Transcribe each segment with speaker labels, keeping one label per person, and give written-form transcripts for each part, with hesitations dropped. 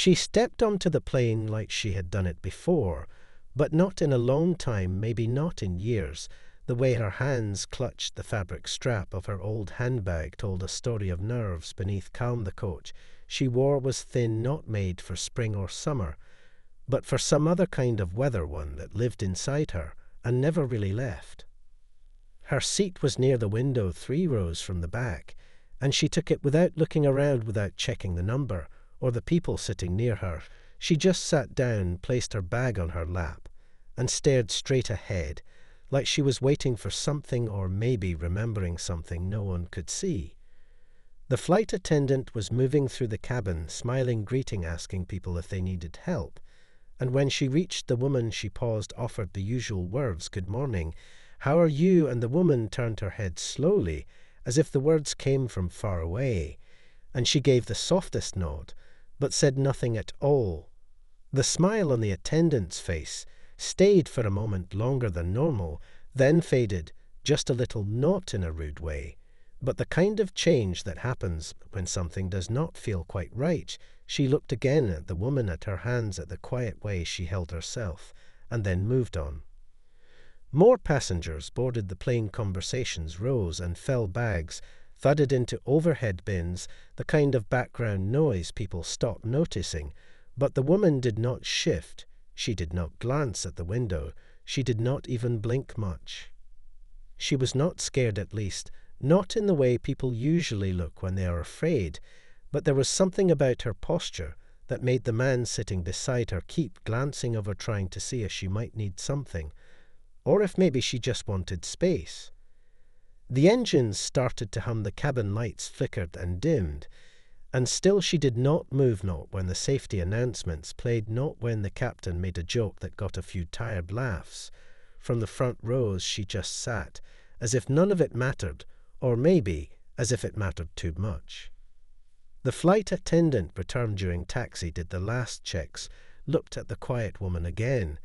Speaker 1: She stepped onto the plane like she had done it before, but not in a long time, maybe not in years. The way her hands clutched the fabric strap of her old handbag told a story of nerves beneath calm. The coat she wore was thin, not made for spring or summer, but for some other kind of weather, one that lived inside her and never really left. Her seat was near the window, 3 rows from the back, and she took it without looking around, without checking the number or the people sitting near her. She just sat down, placed her bag on her lap, and stared straight ahead, like she was waiting for something, or maybe remembering something no one could see. The flight attendant was moving through the cabin, smiling, greeting, asking people if they needed help. And when she reached the woman, she paused, offered the usual words, "Good morning. How are you?" And the woman turned her head slowly, as if the words came from far away, and she gave the softest nod, but said nothing at all. The smile on the attendant's face stayed for a moment longer than normal, then faded, just a little, not in a rude way, but the kind of change that happens when something does not feel quite right. She looked again at the woman, at her hands, at the quiet way she held herself, and then moved on. More passengers boarded the plane. Conversations rose and fell. Bags thudded into overhead bins, the kind of background noise people stopped noticing. But the woman did not shift. She did not glance at the window. She did not even blink much. She was not scared, at least, not in the way people usually look when they are afraid, but there was something about her posture that made the man sitting beside her keep glancing over, trying to see if she might need something, or if maybe she just wanted space. The engines started to hum, the cabin lights flickered and dimmed, and still she did not move, not when the safety announcements played, not when the captain made a joke that got a few tired laughs. From the front rows she just sat, as if none of it mattered, or maybe as if it mattered too much. The flight attendant returned during taxi, did the last checks, looked at the quiet woman again,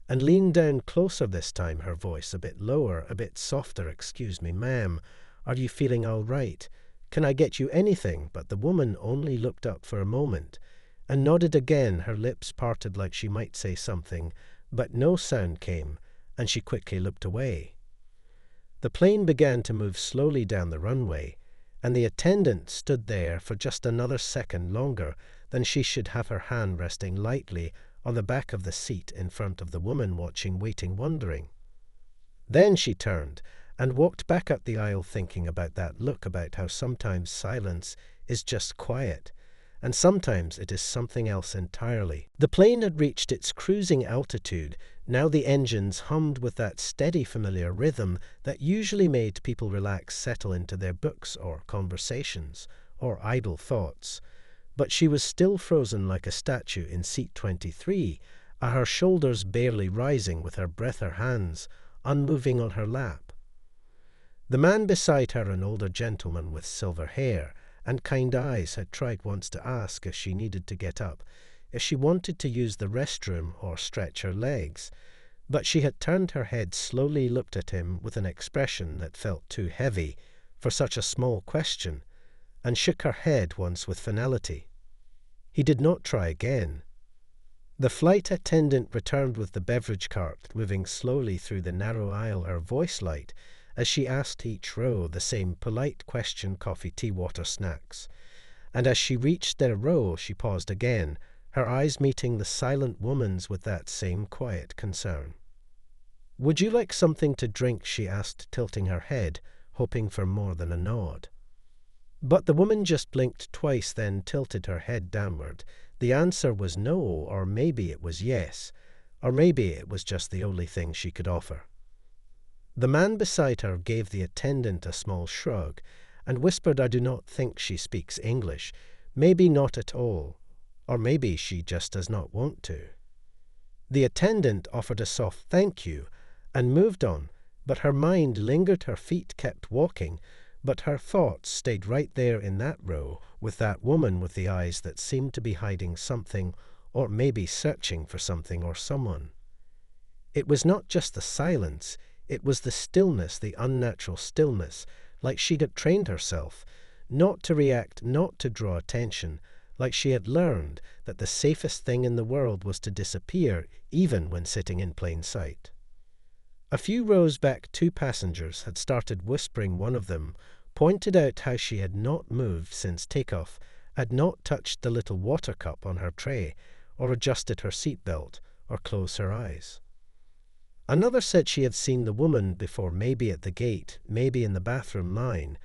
Speaker 1: and leaned down closer this time, her voice a bit lower, a bit softer. "Excuse me, ma'am, are you feeling all right? Can I get you anything?" But the woman only looked up for a moment and nodded again. Her lips parted like she might say something, but no sound came, and she quickly looked away. The plane began to move slowly down the runway, and the attendant stood there for just another second longer than she should have, her hand resting lightly on the back of the seat in front of the woman, watching, waiting, wondering. Then she turned and walked back up the aisle, thinking about that look, about how sometimes silence is just quiet, and sometimes it is something else entirely. The plane had reached its cruising altitude. Now the engines hummed with that steady, familiar rhythm that usually made people relax, settle into their books or conversations or idle thoughts. But she was still frozen like a statue in seat 23, her shoulders barely rising, with her breath, her hands unmoving on her lap. The man beside her, an older gentleman with silver hair and kind eyes, had tried once to ask if she needed to get up, if she wanted to use the restroom or stretch her legs, but she had turned her head slowly, looked at him with an expression that felt too heavy for such a small question, and shook her head once with finality. He did not try again. The flight attendant returned with the beverage cart, moving slowly through the narrow aisle, her voice light, as she asked each row the same polite question: coffee, tea, water, snacks. And as she reached their row, she paused again, her eyes meeting the silent woman's with that same quiet concern. "Would you like something to drink?" she asked, tilting her head, hoping for more than a nod. But the woman just blinked twice, then tilted her head downward. The answer was no, or maybe it was yes, or maybe it was just the only thing she could offer. The man beside her gave the attendant a small shrug and whispered, "I do not think she speaks English. Maybe not at all, or maybe she just does not want to." The attendant offered a soft thank you and moved on, but her mind lingered, her feet kept walking, but her thoughts stayed right there in that row, with that woman with the eyes that seemed to be hiding something, or maybe searching for something or someone. It was not just the silence, it was the stillness, the unnatural stillness, like she had trained herself, not to react, not to draw attention, like she had learned that the safest thing in the world was to disappear, even when sitting in plain sight. A few rows back, two passengers had started whispering. One of them pointed out how she had not moved since takeoff, had not touched the little water cup on her tray, or adjusted her seatbelt, or closed her eyes. Another said she had seen the woman before, maybe at the gate, maybe in the bathroom line,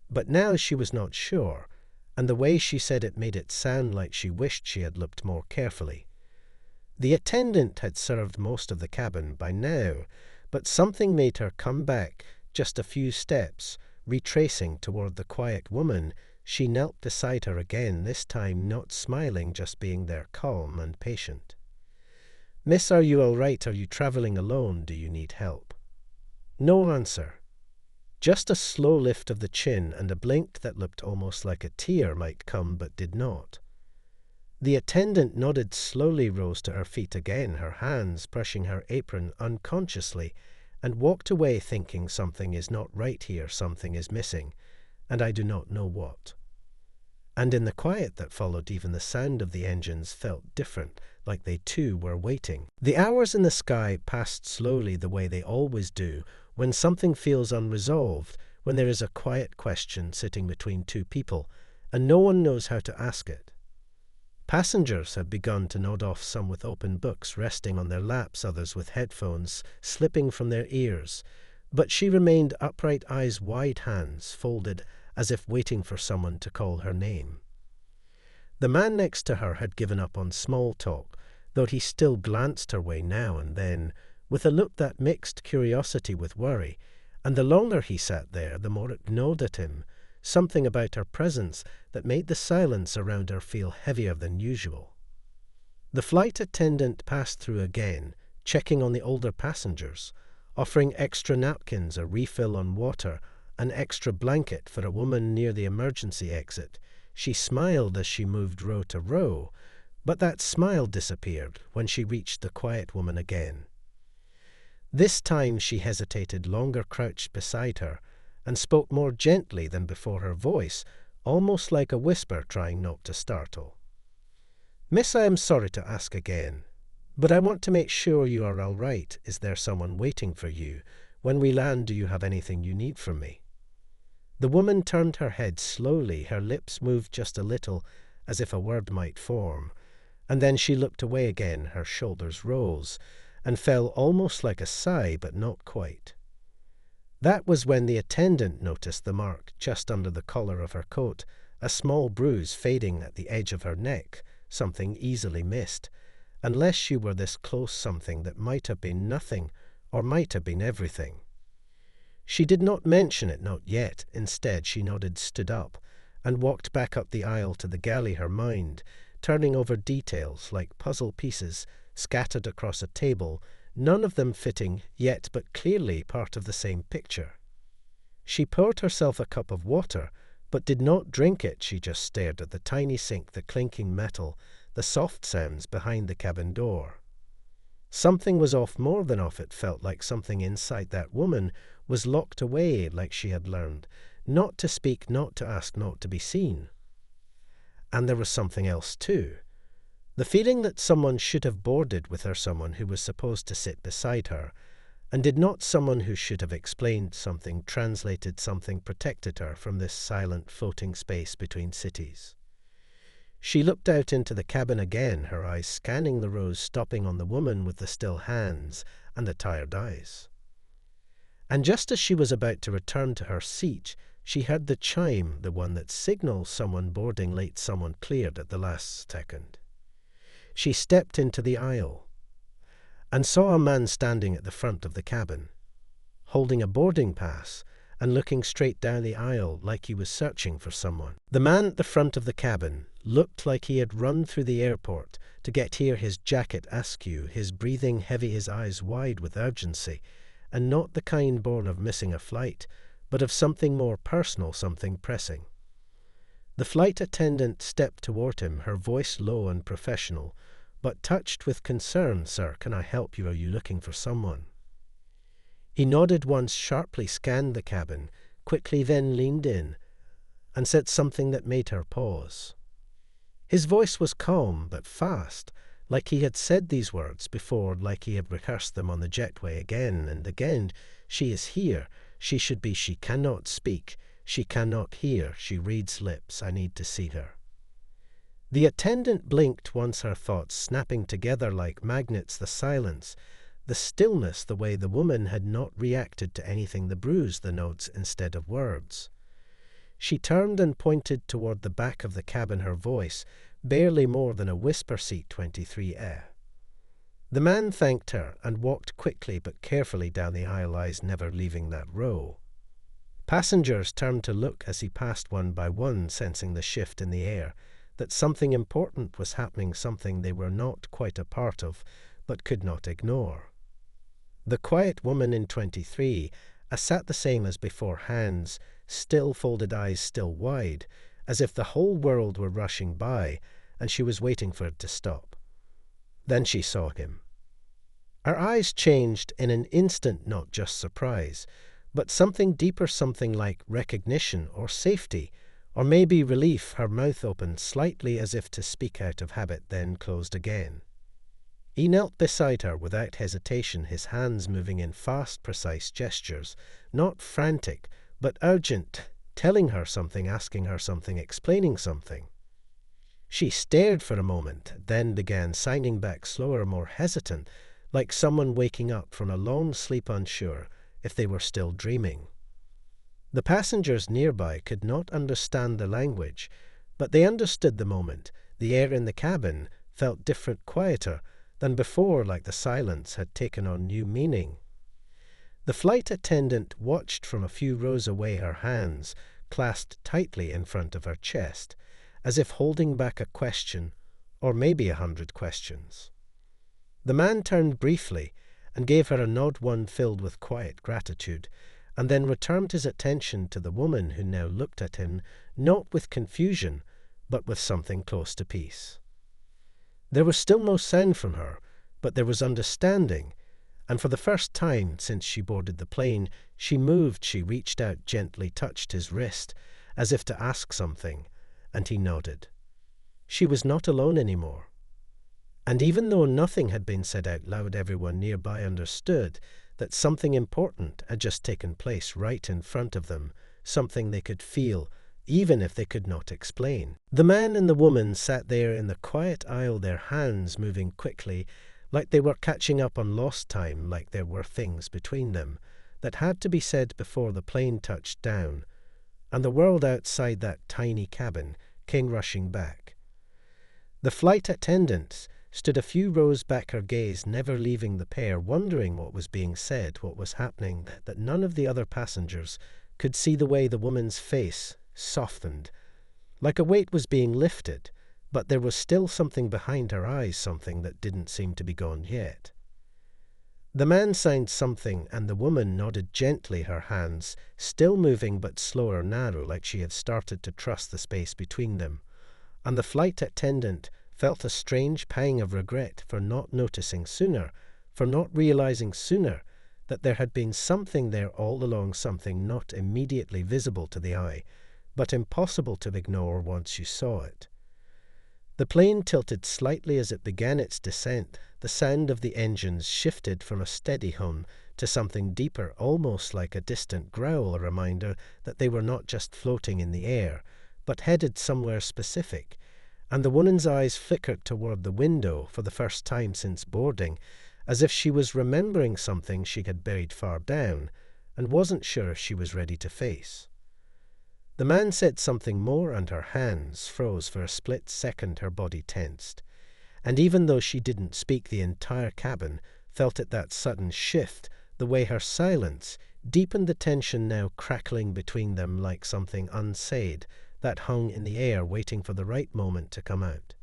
Speaker 1: but now she was not sure, and the way she said it made it sound like she wished she had looked more carefully. The attendant had served most of the cabin by now, but something made her come back just a few steps, retracing toward the quiet woman. She knelt beside her again, this time not smiling, just being there, calm and patient. "Miss, are you all right? Are you traveling alone? Do you need help?" No answer. Just a slow lift of the chin and a blink that looked almost like a tear might come but did not. The attendant nodded slowly, rose to her feet again, her hands brushing her apron unconsciously, and walked away thinking something is not right here, something is missing, and I do not know what. And in the quiet that followed, even the sound of the engines felt different, like they too were waiting. The hours in the sky passed slowly, the way they always do, when something feels unresolved, when there is a quiet question sitting between two people, and no one knows how to ask it. Passengers had begun to nod off, some with open books resting on their laps, others with headphones slipping from their ears, but she remained upright, eyes wide, hands folded, as if waiting for someone to call her name. The man next to her had given up on small talk, though he still glanced her way now and then, with a look that mixed curiosity with worry, and the longer he sat there, the more it gnawed at him, something about her presence that made the silence around her feel heavier than usual. The flight attendant passed through again, checking on the older passengers, offering extra napkins, a refill on water, an extra blanket for a woman near the emergency exit. She smiled as she moved row to row, but that smile disappeared when she reached the quiet woman again. This time she hesitated longer, crouched beside her, and spoke more gently than before, her voice almost like a whisper, trying not to startle. "Miss, I am sorry to ask again, but I want to make sure you are all right. Is there someone waiting for you? When we land, do you have anything you need from me?" The woman turned her head slowly, her lips moved just a little, as if a word might form, and then she looked away again, her shoulders rose, and fell almost like a sigh, but not quite. That was when the attendant noticed the mark just under the collar of her coat, a small bruise fading at the edge of her neck, something easily missed, unless she were this close, something that might have been nothing, or might have been everything. She did not mention it, not yet. Instead, she nodded, stood up, and walked back up the aisle to the galley, her mind turning over details like puzzle pieces scattered across a table, none of them fitting yet, but clearly part of the same picture. She poured herself a cup of water, but did not drink it. She just stared at the tiny sink, the clinking metal, the soft sounds behind the cabin door. Something was off, more than off. It felt like something inside that woman was locked away, like she had learned not to speak, not to ask, not to be seen. And there was something else too. The feeling that someone should have boarded with her, someone who was supposed to sit beside her, and did not, someone who should have explained something, translated something, protected her from this silent floating space between cities. She looked out into the cabin again, her eyes scanning the rows, stopping on the woman with the still hands and the tired eyes. And just as she was about to return to her seat, she heard the chime, the one that signals someone boarding late, someone cleared at the last second. She stepped into the aisle and saw a man standing at the front of the cabin, holding a boarding pass and looking straight down the aisle like he was searching for someone. The man at the front of the cabin looked like he had run through the airport to get here, his jacket askew, his breathing heavy, his eyes wide with urgency, and not the kind born of missing a flight, but of something more personal, something pressing. The flight attendant stepped toward him, her voice low and professional, but touched with concern. "Sir, can I help you? Are you looking for someone?" He nodded once, sharply scanned the cabin, quickly then leaned in, and said something that made her pause. His voice was calm but fast, like he had said these words before, like he had rehearsed them on the jetway again and again. She is here. She should be. She cannot speak. She cannot hear. She reads lips. I need to see her. The attendant blinked once, her thoughts snapping together like magnets, the silence, the stillness, the way the woman had not reacted to anything, the bruise, the notes instead of words. She turned and pointed toward the back of the cabin, her voice barely more than a whisper. Seat 23A. The man thanked her and walked quickly but carefully down the aisle, eyes never leaving that row. Passengers turned to look as he passed one by one, sensing the shift in the air, that something important was happening, something they were not quite a part of but could not ignore. The quiet woman in 23 sat the same as before, hands still folded, eyes still wide, as if the whole world were rushing by and she was waiting for it to stop. Then she saw him. Her eyes changed in an instant, not just surprise, but something deeper, something like recognition or safety, or maybe relief. Her mouth opened slightly as if to speak out of habit, then closed again. He knelt beside her without hesitation, his hands moving in fast, precise gestures, not frantic, but urgent, telling her something, asking her something, explaining something. She stared for a moment, then began signing back slower, more hesitant, like someone waking up from a long sleep, unsure if they were still dreaming. The passengers nearby could not understand the language, but they understood the moment. The air in the cabin felt different, quieter than before, like the silence had taken on new meaning. The flight attendant watched from a few rows away, her hands clasped tightly in front of her chest, as if holding back a question, or maybe 100 questions. The man turned briefly and gave her a nod, one filled with quiet gratitude, and then returned his attention to the woman, who now looked at him, not with confusion, but with something close to peace. There was still no sound from her, but there was understanding, and for the first time since she boarded the plane, she moved. She reached out, gently touched his wrist, as if to ask something, and he nodded. She was not alone anymore. And even though nothing had been said out loud, everyone nearby understood that something important had just taken place right in front of them, something they could feel, even if they could not explain. The man and the woman sat there in the quiet aisle, their hands moving quickly, like they were catching up on lost time, like there were things between them that had to be said before the plane touched down, and the world outside that tiny cabin came rushing back. The flight attendants stood a few rows back, her gaze never leaving the pair, wondering what was being said, what was happening, that none of the other passengers could see. The way the woman's face softened, like a weight was being lifted, but there was still something behind her eyes, something that didn't seem to be gone yet. The man signed something, and the woman nodded gently, her hands still moving but slower, narrow, like she had started to trust the space between them. And the flight attendant felt a strange pang of regret for not noticing sooner, for not realizing sooner that there had been something there all along, something not immediately visible to the eye, but impossible to ignore once you saw it. The plane tilted slightly as it began its descent. The sound of the engines shifted from a steady hum to something deeper, almost like a distant growl, a reminder that they were not just floating in the air, but headed somewhere specific. And the woman's eyes flickered toward the window for the first time since boarding, as if she was remembering something she had buried far down and wasn't sure if she was ready to face. The man said something more, and her hands froze for a split second, her body tensed. And even though she didn't speak, the entire cabin felt it, that sudden shift, the way her silence deepened the tension now crackling between them like something unsaid that hung in the air, waiting for the right moment to come out.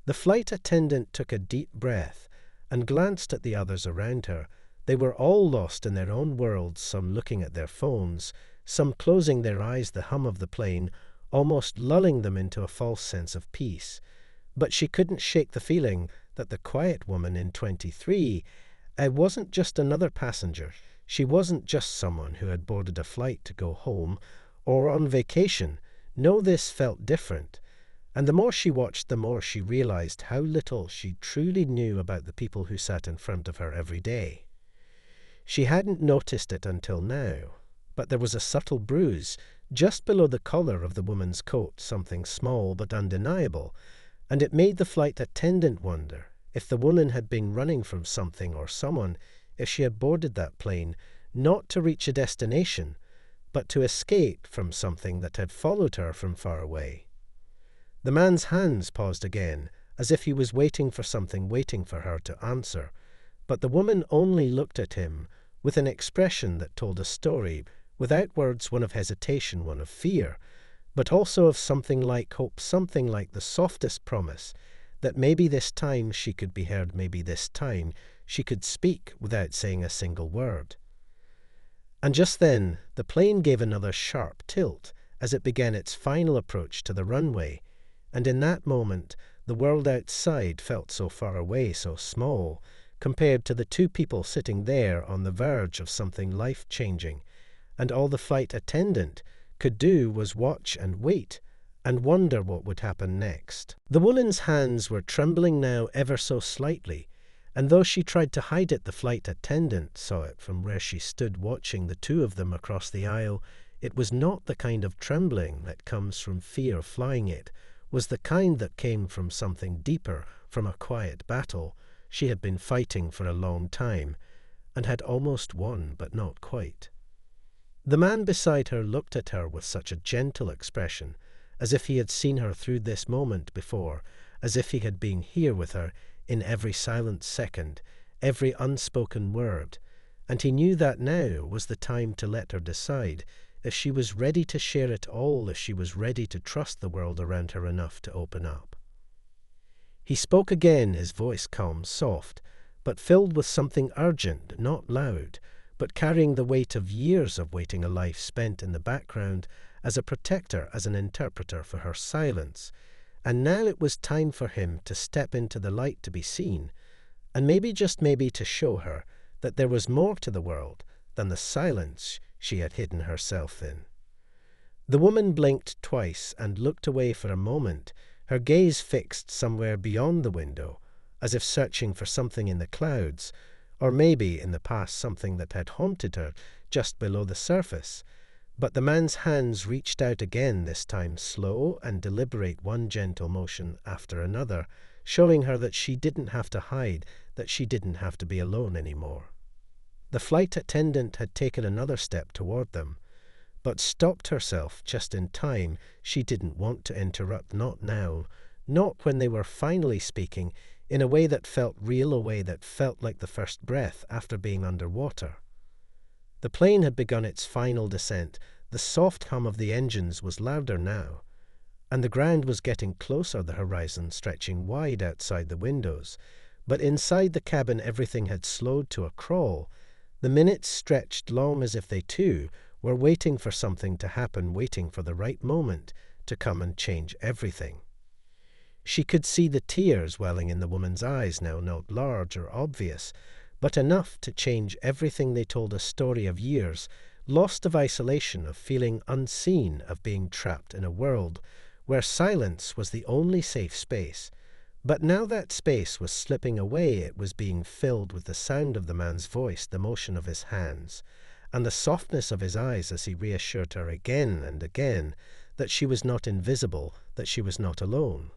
Speaker 1: The flight attendant took a deep breath and glanced at the others around her. They were all lost in their own worlds, some looking at their phones, some closing their eyes, the hum of the plane almost lulling them into a false sense of peace. But she couldn't shake the feeling that the quiet woman in 23 wasn't just another passenger. She wasn't just someone who had boarded a flight to go home or on vacation. No, this felt different. And the more she watched, the more she realized how little she truly knew about the people who sat in front of her every day. She hadn't noticed it until now, but there was a subtle bruise just below the collar of the woman's coat, something small but undeniable, and it made the flight attendant wonder if the woman had been running from something or someone, if she had boarded that plane not to reach a destination, but to escape from something that had followed her from far away. The man's hands paused again, as if he was waiting for something, waiting for her to answer, but the woman only looked at him with an expression that told a story, without words, one of hesitation, one of fear, but also of something like hope, something like the softest promise that maybe this time she could be heard, maybe this time she could speak without saying a single word. And just then the plane gave another sharp tilt as it began its final approach to the runway, and in that moment the world outside felt so far away, so small, compared to the two people sitting there on the verge of something life-changing, and all the flight attendant could do was watch and wait and wonder what would happen next. The woman's hands were trembling now ever so slightly, and though she tried to hide it, the flight attendant saw it from where she stood watching the two of them across the aisle. It was not the kind of trembling that comes from fear flying, it was the kind that came from something deeper, from a quiet battle she had been fighting for a long time, and had almost won, but not quite. The man beside her looked at her with such a gentle expression, as if he had seen her through this moment before, as if he had been here with her in every silent second, every unspoken word, and he knew that now was the time to let her decide if she was ready to share it all, if she was ready to trust the world around her enough to open up. He spoke again, his voice calm, soft, but filled with something urgent, not loud, but carrying the weight of years of waiting, a life spent in the background as a protector, as an interpreter for her silence. And now it was time for him to step into the light, to be seen, and maybe, just maybe, to show her that there was more to the world than the silence she had hidden herself in. The woman blinked twice and looked away for a moment, her gaze fixed somewhere beyond the window, as if searching for something in the clouds, or maybe in the past something that had haunted her just below the surface. But the man's hands reached out again, this time slow and deliberate, one gentle motion after another, showing her that she didn't have to hide, that she didn't have to be alone anymore. The flight attendant had taken another step toward them, but stopped herself just in time. She didn't want to interrupt, not now, not when they were finally speaking, in a way that felt real, a way that felt like the first breath after being underwater. The plane had begun its final descent. The soft hum of the engines was louder now, and the ground was getting closer, the horizon stretching wide outside the windows. But inside the cabin everything had slowed to a crawl. The minutes stretched long, as if they too were waiting for something to happen, waiting for the right moment to come and change everything. She could see the tears welling in the woman's eyes now, not large or obvious, but enough to change everything. They told a story of years, lost, of isolation, of feeling unseen, of being trapped in a world where silence was the only safe space. But now that space was slipping away. It was being filled with the sound of the man's voice, the motion of his hands, and the softness of his eyes as he reassured her again and again that she was not invisible, that she was not alone.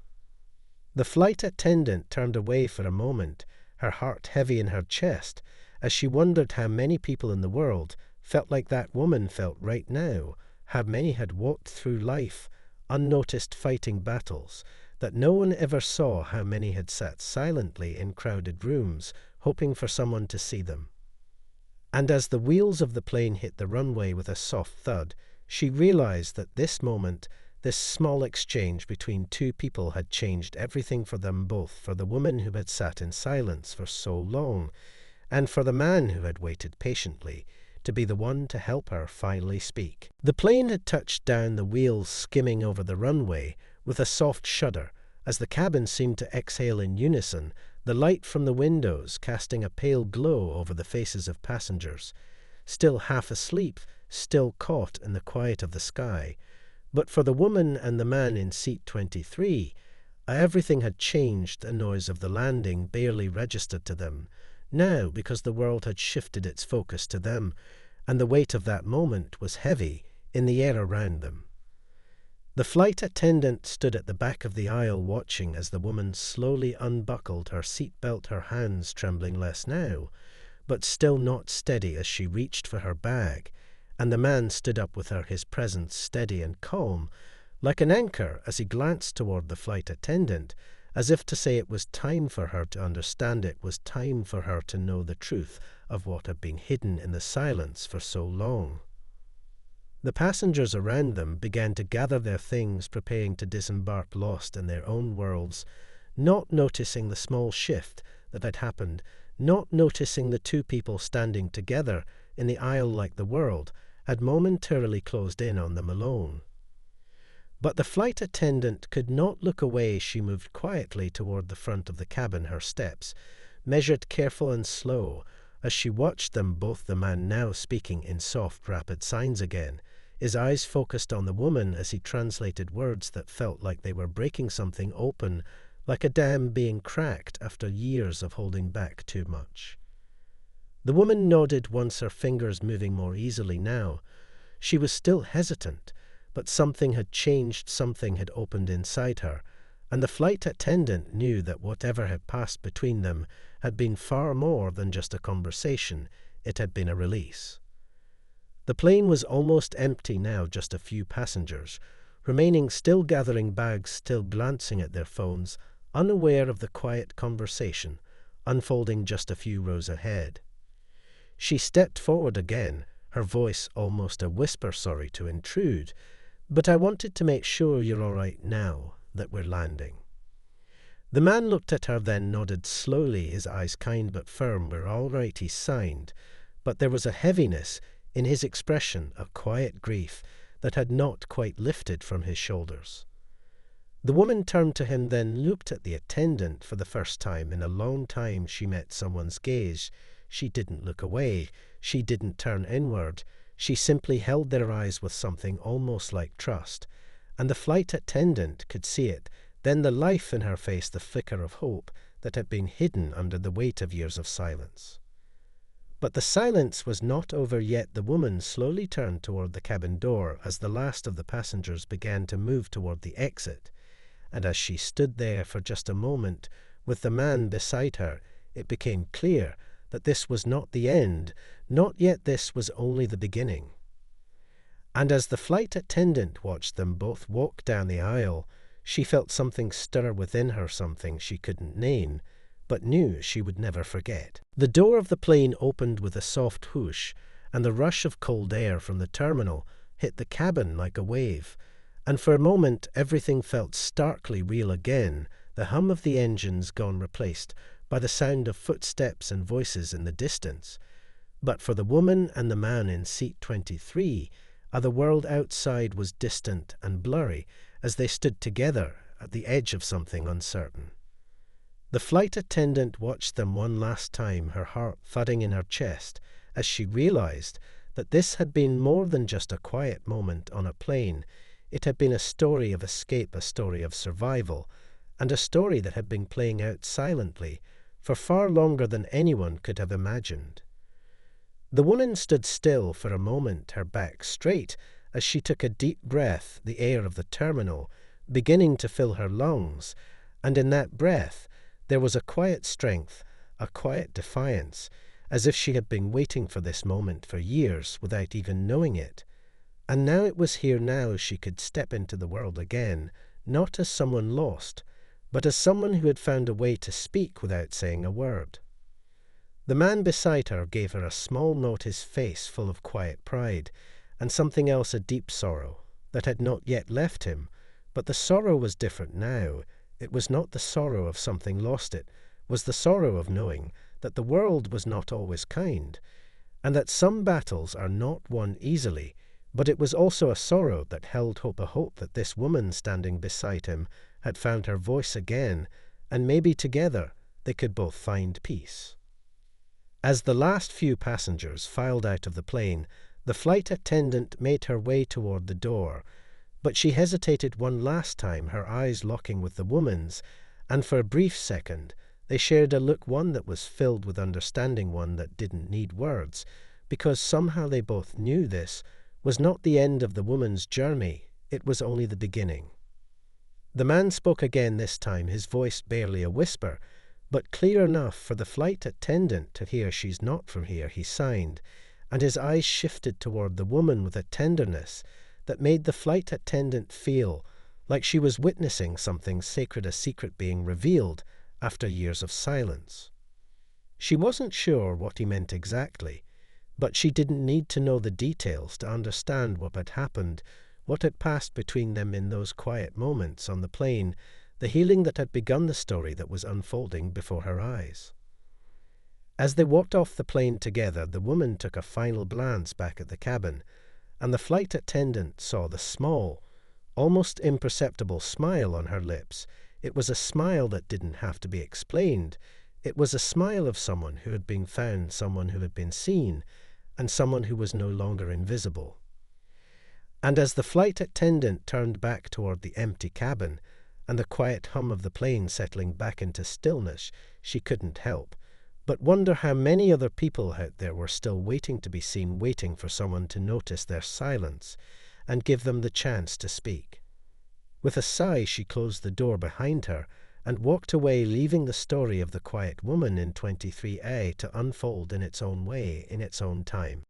Speaker 1: The flight attendant turned away for a moment, her heart heavy in her chest, as she wondered how many people in the world felt like that woman felt right now, how many had walked through life unnoticed, fighting battles that no one ever saw, how many had sat silently in crowded rooms hoping for someone to see them. And as the wheels of the plane hit the runway with a soft thud, she realized that this moment, this small exchange between two people, had changed everything for them both, for the woman who had sat in silence for so long, and for the man who had waited patiently to be the one to help her finally speak. The plane had touched down, the wheels skimming over the runway with a soft shudder, as the cabin seemed to exhale in unison, the light from the windows casting a pale glow over the faces of passengers, still half asleep, still caught in the quiet of the sky, But for the woman and the man in seat 23, everything had changed. The noise of the landing barely registered to them now because the world had shifted its focus to them, and the weight of that moment was heavy in the air around them. The flight attendant stood at the back of the aisle watching as the woman slowly unbuckled her seatbelt, her hands trembling less now, but still not steady as she reached for her bag, and the man stood up with her, his presence steady and calm, like an anchor as he glanced toward the flight attendant, as if to say it was time for her to understand, it was time for her to know the truth of what had been hidden in the silence for so long. The passengers around them began to gather their things, preparing to disembark, lost in their own worlds, not noticing the small shift that had happened, not noticing the two people standing together in the aisle like the world had momentarily closed in on them alone. But the flight attendant could not look away. She moved quietly toward the front of the cabin, her steps measured, careful and slow, as she watched them both, the man now speaking in soft, rapid signs again, his eyes focused on the woman as he translated words that felt like they were breaking something open, like a dam being cracked after years of holding back too much. The woman nodded once, her fingers moving more easily now. She was still hesitant, but something had changed, something had opened inside her, and the flight attendant knew that whatever had passed between them had been far more than just a conversation. It had been a release. The plane was almost empty now, just a few passengers, remaining still gathering bags, still glancing at their phones, unaware of the quiet conversation, unfolding just a few rows ahead. She stepped forward again, her voice almost a whisper, sorry to intrude, but I wanted to make sure you're all right now that we're landing. The man looked at her, then nodded slowly, his eyes kind but firm. We're all right, he signed, but there was a heaviness in his expression, a quiet grief that had not quite lifted from his shoulders. The woman turned to him, then looked at the attendant. For the first time in a long time she met someone's gaze. She didn't look away. She didn't turn inward. She simply held their eyes with something almost like trust, and the flight attendant could see it, then the life in her face, the flicker of hope that had been hidden under the weight of years of silence. But the silence was not over yet. The woman slowly turned toward the cabin door as the last of the passengers began to move toward the exit, and as she stood there for just a moment with the man beside her, it became clear that this was not the end, not yet. This was only the beginning. And as the flight attendant watched them both walk down the aisle, she felt something stir within her, something she couldn't name, but knew she would never forget. The door of the plane opened with a soft whoosh, and the rush of cold air from the terminal hit the cabin like a wave, and for a moment everything felt starkly real again, the hum of the engines gone, replaced by the sound of footsteps and voices in the distance. But for the woman and the man in seat 23, the world outside was distant and blurry as they stood together at the edge of something uncertain. The flight attendant watched them one last time, her heart thudding in her chest as she realized that this had been more than just a quiet moment on a plane. It had been a story of escape, a story of survival, and a story that had been playing out silently for far longer than anyone could have imagined. The woman stood still for a moment, her back straight, as she took a deep breath, the air of the terminal beginning to fill her lungs, and in that breath there was a quiet strength, a quiet defiance, as if she had been waiting for this moment for years without even knowing it. And now it was here. Now she could step into the world again, not as someone lost, but as someone who had found a way to speak without saying a word. The man beside her gave her a small note, his face full of quiet pride, and something else, a deep sorrow, that had not yet left him. But the sorrow was different now. It was not the sorrow of something lost, it was the sorrow of knowing that the world was not always kind, and that some battles are not won easily. But it was also a sorrow that held hope, a hope that this woman standing beside him had found her voice again, and maybe together they could both find peace. As the last few passengers filed out of the plane, the flight attendant made her way toward the door. But she hesitated one last time, her eyes locking with the woman's, and for a brief second they shared a look, one that was filled with understanding, one that didn't need words, because somehow they both knew this was not the end of the woman's journey, it was only the beginning. The man spoke again this time, his voice barely a whisper, but clear enough for the flight attendant to hear. "She's not from here," he signed, and his eyes shifted toward the woman with a tenderness that made the flight attendant feel like she was witnessing something sacred, a secret being revealed after years of silence. She wasn't sure what he meant exactly, but she didn't need to know the details to understand what had happened, what had passed between them in those quiet moments on the plane, the healing that had begun, the story that was unfolding before her eyes. As they walked off the plane together, the woman took a final glance back at the cabin, and the flight attendant saw the small, almost imperceptible smile on her lips. It was a smile that didn't have to be explained. It was a smile of someone who had been found, someone who had been seen, and someone who was no longer invisible. And as the flight attendant turned back toward the empty cabin and the quiet hum of the plane settling back into stillness, she couldn't help but wonder how many other people out there were still waiting to be seen, waiting for someone to notice their silence and give them the chance to speak. With a sigh, she closed the door behind her and walked away, leaving the story of the quiet woman in 23A to unfold in its own way, in its own time.